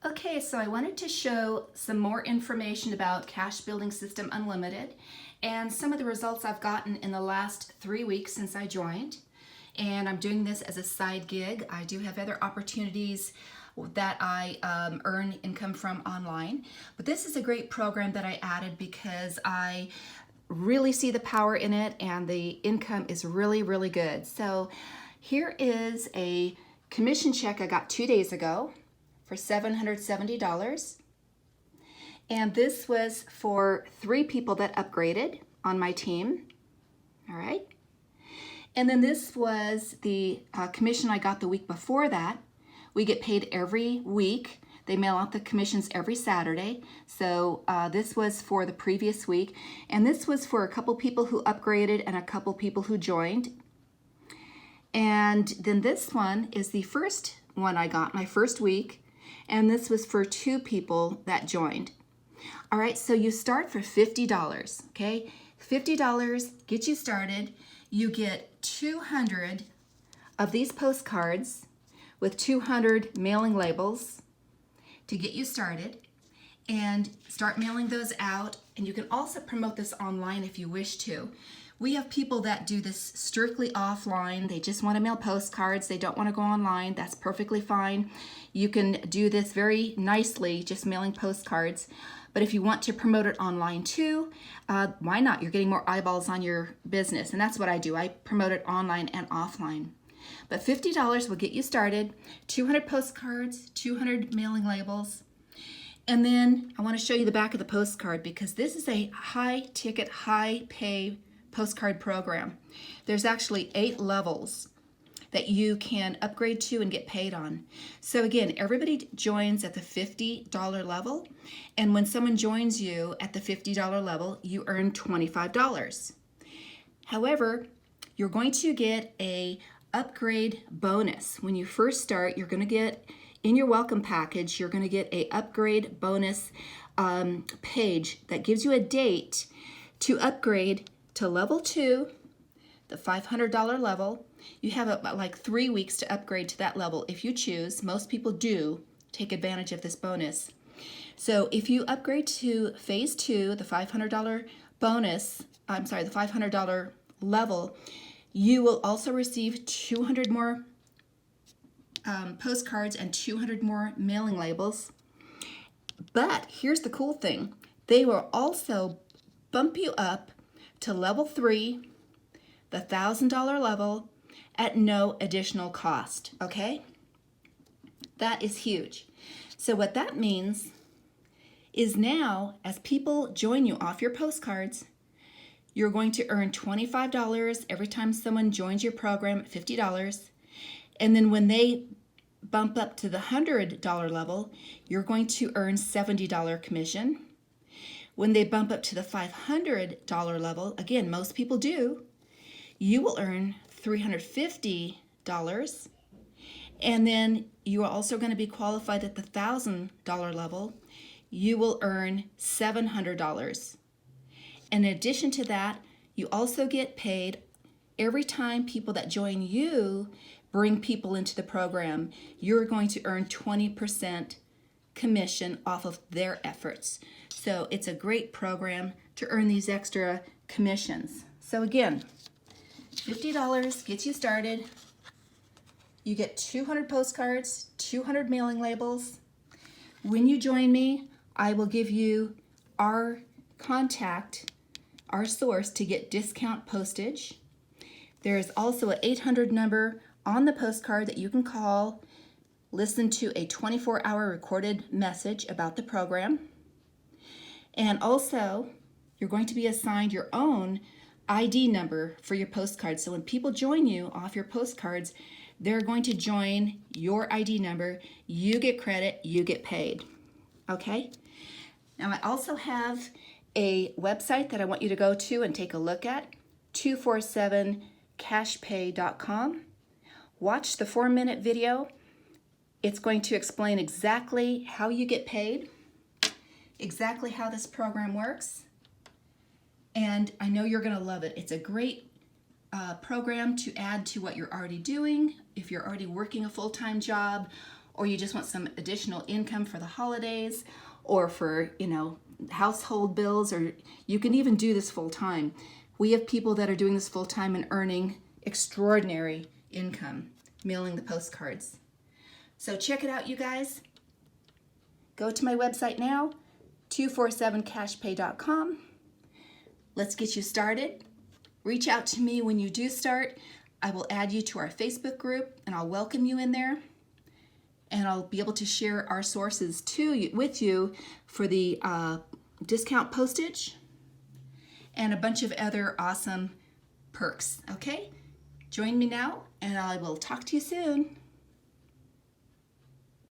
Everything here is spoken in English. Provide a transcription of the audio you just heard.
Okay, so I wanted to show some more information about Cash Building System Unlimited and some of the results I've gotten in the last 3 weeks since I joined. And I'm doing this as a side gig. I do have other opportunities that I earn income from online. But this is a great program that I added because I really see the power in it and the income is really, really good. So here is a commission check I got 2 days ago for $770. And this was for 3 people that upgraded on my team. All right. And then this was the commission I got the week before that. We get paid every week. They mail out the commissions every Saturday. So this was for the previous week. And this was for a couple people who upgraded and a couple people who joined. And then this one is the first one I got, my first week. And this was for 2 people that joined. All right, so you start for $50, okay? $50 gets you started. You get 200 of these postcards with 200 mailing labels to get you started, and start mailing those out. And you can also promote this online if you wish to. We have people that do this strictly offline. They just want to mail postcards. They don't want to go online. That's perfectly fine. You can do this very nicely, just mailing postcards. But if you want to promote it online too, why not? You're getting more eyeballs on your business. And that's what I do. I promote it online and offline. But $50 will get you started. 200 postcards, 200 mailing labels. And then I want to show you the back of the postcard because this is a high ticket, high pay postcard program. There's actually 8 levels that you can upgrade to and get paid on. So again, everybody joins at the $50 level, and when someone joins you at the $50 level, you earn $25. However, you're going to get a upgrade bonus. When you first start, you're going to get, in your welcome package, you're going to get a upgrade bonus page that gives you a date to upgrade to level 2, the $500 level. You have about like 3 weeks to upgrade to that level if you choose. Most people do take advantage of this bonus. So if you upgrade to phase 2, the $500 bonus, the $500 level, you will also receive 200 more postcards and 200 more mailing labels. But here's the cool thing. They will also bump you up to level 3, the $1,000 level, at no additional cost, okay? That is huge. So what that means is now, as people join you off your postcards, you're going to earn $25 every time someone joins your program at $50. And then when they bump up to the $100 level, you're going to earn $70 commission. When they bump up to the $500 level, again, most people do, you will earn $350. And then you are also going to be qualified at the $1,000 level. You will earn $700. In addition to that, you also get paid every time people that join you bring people into the program. You're going to earn 20% commission off of their efforts. So it's a great program to earn these extra commissions. So again, $50 gets you started. You get 200 postcards, 200 mailing labels. When you join me, I will give you our contact, our source to get discount postage. There is also an 800 number on the postcard that you can call, listen to a 24-hour recorded message about the program. And also, you're going to be assigned your own ID number for your postcards. So when people join you off your postcards, they're going to join your ID number. You get credit, you get paid. Okay? Now I also have a website that I want you to go to and take a look at, 247cashpay.com. Watch the 4-minute video. It's going to explain exactly how you get paid, exactly how this program works, and I know you're going to love it. It's a great program to add to what you're already doing. If you're already working a full-time job or you just want some additional income for the holidays or for, household bills, or you can even do this full time. We have people that are doing this full time and earning extraordinary income mailing the postcards. So check it out, you guys. Go to my website now, 247cashpay.com. Let's get you started. Reach out to me when you do start. I will add you to our Facebook group and I'll welcome you in there. And I'll be able to share our sources with you for the discount postage and a bunch of other awesome perks, okay? Join me now and I will talk to you soon.